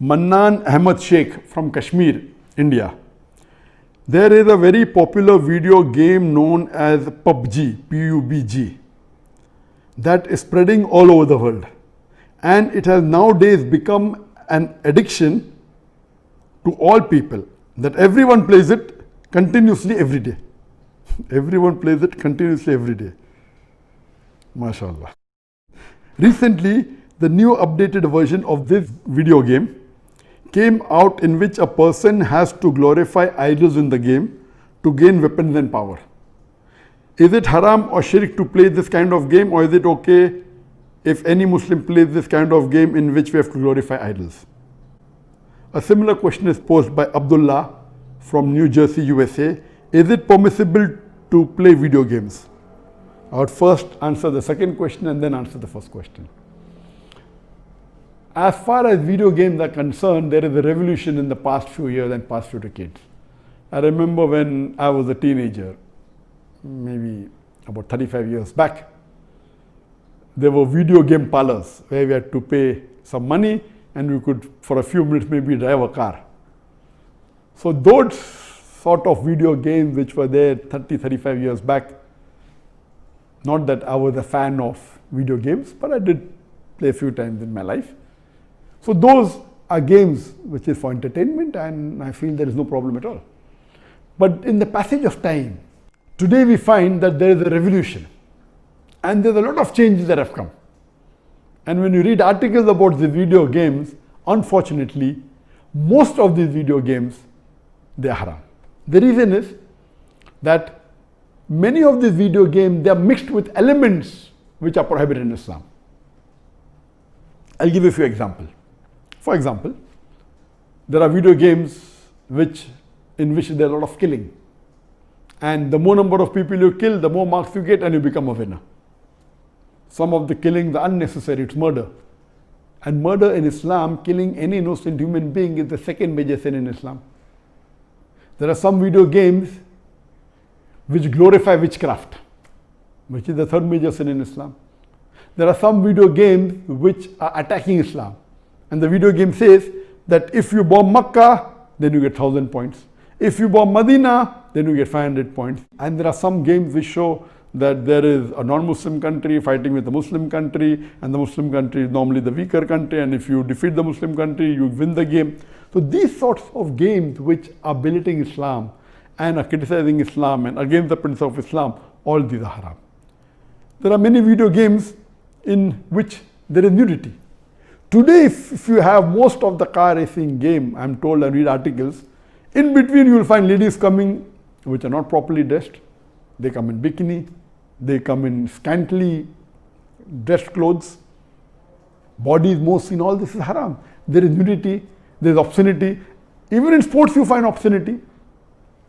Mannan Ahmad Sheikh from Kashmir, India. There is a very popular video game known as PUBG, P-U-B-G, that is spreading all over the world. And it has nowadays become an addiction to all people, that everyone plays it continuously every day. Everyone plays it continuously every day. MashaAllah. Recently, the new updated version of this video game came out, in which a person has to glorify idols in the game to gain weapons and power. Is it haram or shirk to play this kind of game, or is it okay if any Muslim plays this kind of game in which we have to glorify idols? A similar question is posed by Abdullah from New Jersey, USA. Is it permissible to play video games? I would first answer the second question and then answer the first question. As far as video games are concerned, there is a revolution in the past few years and past few decades. I remember when I was a teenager, maybe about 35 years back, there were video game parlors where we had to pay some money and we could, for a few minutes, maybe drive a car. So those sort of video games which were there 30, 35 years back, not that I was a fan of video games, but I did play a few times in my life. So those are games which is for entertainment, and I feel there is no problem at all. But in the passage of time, today we find that there is a revolution and there's a lot of changes that have come. And when you read articles about the video games, unfortunately, most of these video games, they are haram. The reason is that many of these video games, they are mixed with elements which are prohibited in Islam. I'll give you a few examples. For example, there are video games in which there is a lot of killing. And the more number of people you kill, the more marks you get and you become a winner. Some of the killings are unnecessary, it's murder. And murder in Islam, killing any innocent human being, is the second major sin in Islam. There are some video games which glorify witchcraft, which is the third major sin in Islam. There are some video games which are attacking Islam. And the video game says that if you bomb Makkah, then you get 1,000 points. If you bomb Medina, then you get 500 points. And there are some games which show that there is a non-Muslim country fighting with a Muslim country, and the Muslim country is normally the weaker country, and if you defeat the Muslim country, you win the game. So these sorts of games which are belittling Islam and are criticizing Islam and against the principle of Islam, all these are haram. There are many video games in which there is nudity. Today, if you have most of the car racing game, I'm told, and read articles, in between you will find ladies coming which are not properly dressed. They come in bikini, they come in scantily dressed clothes, body is more seen, all this is haram. There is nudity, there is obscenity. Even in sports you find obscenity.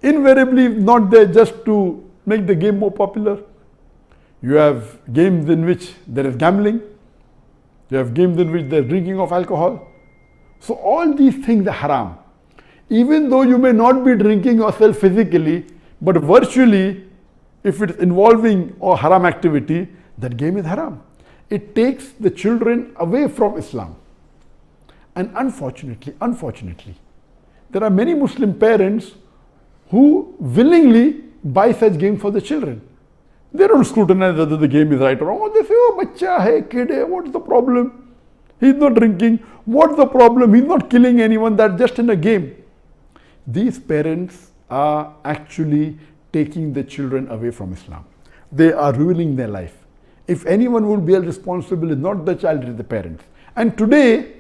Invariably not there just to make the game more popular. You have games in which there is gambling. You have games in which there is drinking of alcohol. So all these things are haram. Even though you may not be drinking yourself physically, but virtually, if it is involving a haram activity, that game is haram. It takes the children away from Islam. And unfortunately, there are many Muslim parents who willingly buy such games for the children. They don't scrutinize whether the game is right or wrong. They say, oh, bacha hai, kid hai, what's the problem? He's not drinking. What's the problem? He's not killing anyone. That's just in a game. These parents are actually taking the children away from Islam. They are ruining their life. If anyone will be responsible, it's not the child, it's the parents. And today,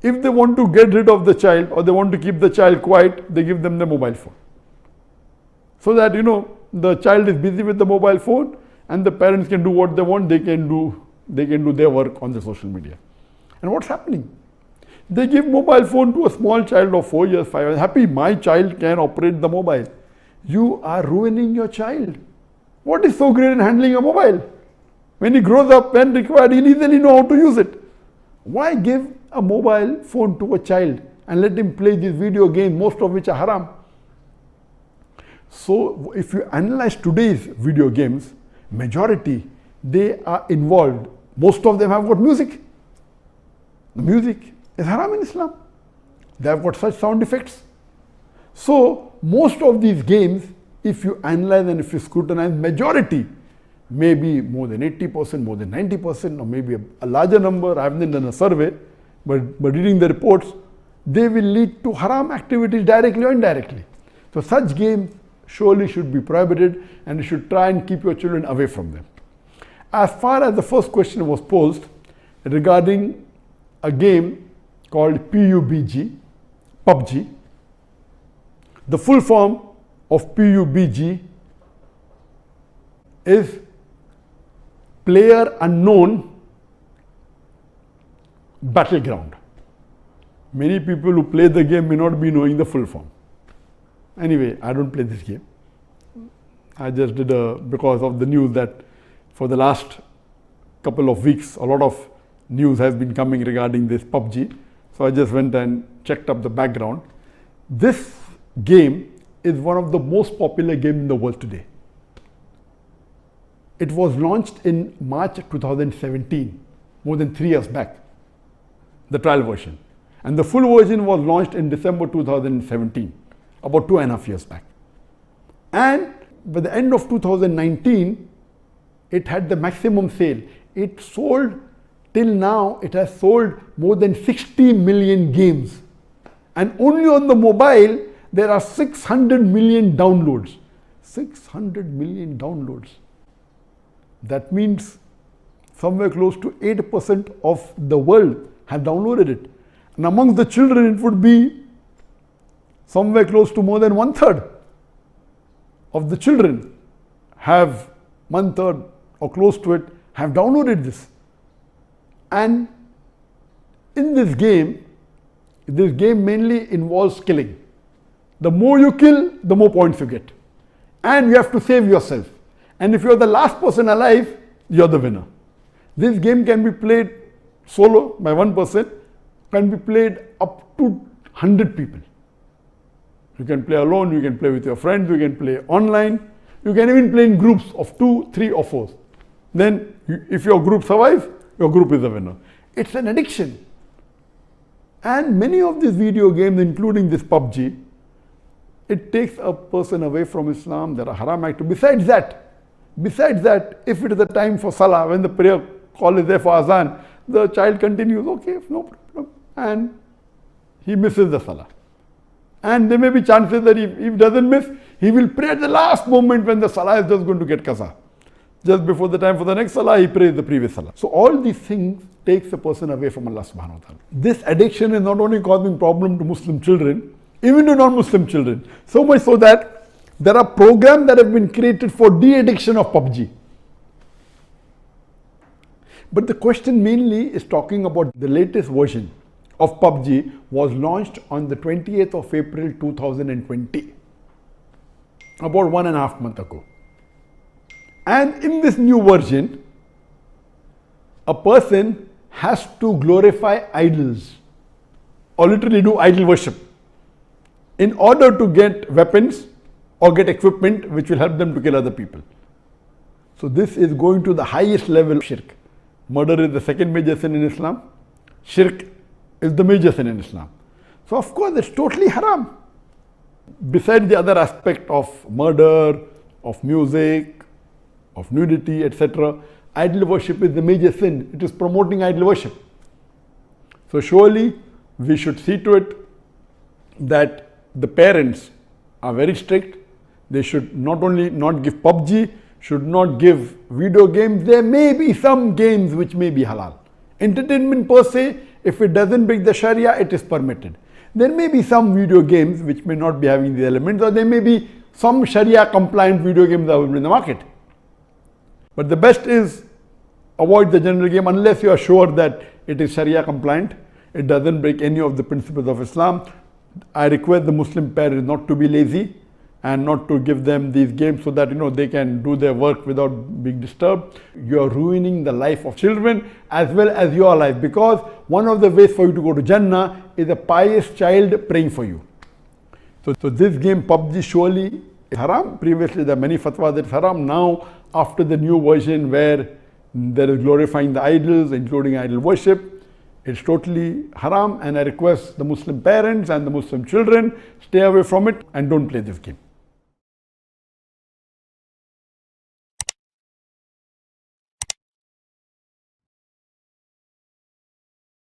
if they want to get rid of the child or they want to keep the child quiet, they give them the mobile phone. So that, the child is busy with the mobile phone and the parents can do what they want, they can do their work on the social media. And what's happening? They give mobile phone to a small child of 4 years, 5 years. Happy, my child can operate the mobile. You are ruining your child. What is so great in handling a mobile? When he grows up when required, he'll easily know how to use it. Why give a mobile phone to a child and let him play these video games, most of which are haram? So if you analyze today's video games, majority, they are involved. Most of them have got music. The music is haram in Islam. They have got such sound effects. So most of these games, if you analyze and if you scrutinize, majority, maybe more than 80%, more than 90%, or maybe a larger number, I haven't done a survey, but reading the reports, they will lead to haram activities directly or indirectly. So such games surely should be prohibited, and you should try and keep your children away from them. As far as the first question was posed regarding a game called PUBG, the full form of PUBG is Player Unknown Battleground. Many people who play the game may not be knowing the full form. Anyway, I don't play this game. I just did because of the news that for the last couple of weeks, a lot of news has been coming regarding this PUBG. So I just went and checked up the background. This game is one of the most popular games in the world today. It was launched in March 2017, more than 3 years back, the trial version. And the full version was launched in December 2017, about 2.5 years back. And by the end of 2019, it had the maximum sale. It sold, till now, it has sold more than 60 million games. And only on the mobile, there are 600 million downloads. 600 million downloads. That means somewhere close to 8% of the world have downloaded it. And amongst the children, it would be somewhere close to more than 1/3 of the children have 1/3 or close to it have downloaded this. And in this game mainly involves killing. The more you kill, the more points you get. And you have to save yourself. And if you're the last person alive, you're the winner. This game can be played solo by one person, can be played up to 100 people. You can play alone, you can play with your friends, you can play online, you can even play in groups of 2, 3 or 4. Then if your group survives, your group is the winner. It's an addiction. And many of these video games, including this PUBG, it takes a person away from Islam. There are haram activities. Besides that, if it is the time for Salah, when the prayer call is there for Azan, the child continues, okay, no problem, and he misses the Salah. And there may be chances that if he doesn't miss, he will pray at the last moment when the Salah is just going to get qaza. Just before the time for the next Salah, he prays the previous Salah. So all these things takes the person away from Allah subhanahu wa ta'ala. This addiction is not only causing problem to Muslim children, even to non-Muslim children. So much so that there are programs that have been created for de-addiction of PUBG. But the question mainly is talking about the latest version of PUBG was launched on the 28th of April 2020, about 1.5 months ago. And in this new version, a person has to glorify idols or literally do idol worship in order to get weapons or get equipment which will help them to kill other people. So this is going to the highest level of shirk. Murder is the second major sin in Islam. Shirk is the major sin in Islam. So of course it's totally haram. Besides the other aspect of murder, of music, of nudity, etc., idol worship is the major sin. It is promoting idol worship. So surely we should see to it that the parents are very strict. They should not only not give PUBG, should not give video games. There may be some games which may be halal. Entertainment per se, if it doesn't break the Sharia, it is permitted. There may be some video games which may not be having the elements, or there may be some Sharia compliant video games available in the market. But the best is avoid the general game unless you are sure that it is Sharia compliant. It doesn't break any of the principles of Islam. I request the Muslim parents not to be lazy and not to give them these games so that they can do their work without being disturbed. You are ruining the life of children as well as your life, because one of the ways for you to go to Jannah is a pious child praying for you. So this game PUBG surely is haram. Previously there are many fatwas that it's haram. Now after the new version where there is glorifying the idols, including idol worship, It's totally haram, and I request the Muslim parents and the Muslim children, stay away from it and don't play this game.